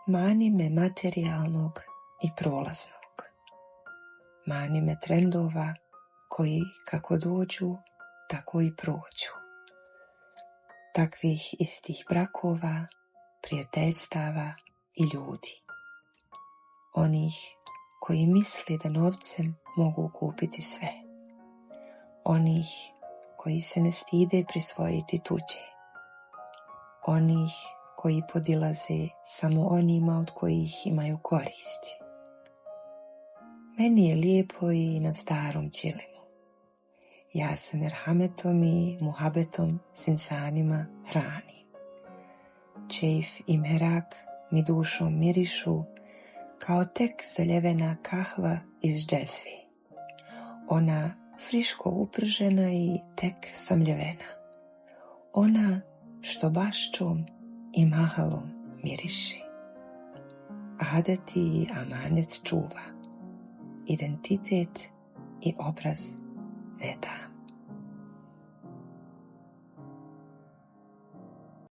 Mani me materijalnog i prolaznog. Mani me trendova koji kako dođu, tako i prođu. Takvih istih brakova, prijateljstava i ljudi. Onih koji misle da novcem mogu kupiti sve. Onih koji se ne stide prisvojiti tuđe. Onih koji podilaze samo onima od kojih imaju koristi. Meni je lijepo i na starom ćilimu. Ja se merhametom i muhabetom s insanima hranim. Čejf i merak mi dušom mirišu kao tek zaljevena kahva iz džezvi. Ona friško upržena i tek samljevena. Ona što baščom i mahalom miriši. Adet i amanet čuva. Identitet i obraz ne da.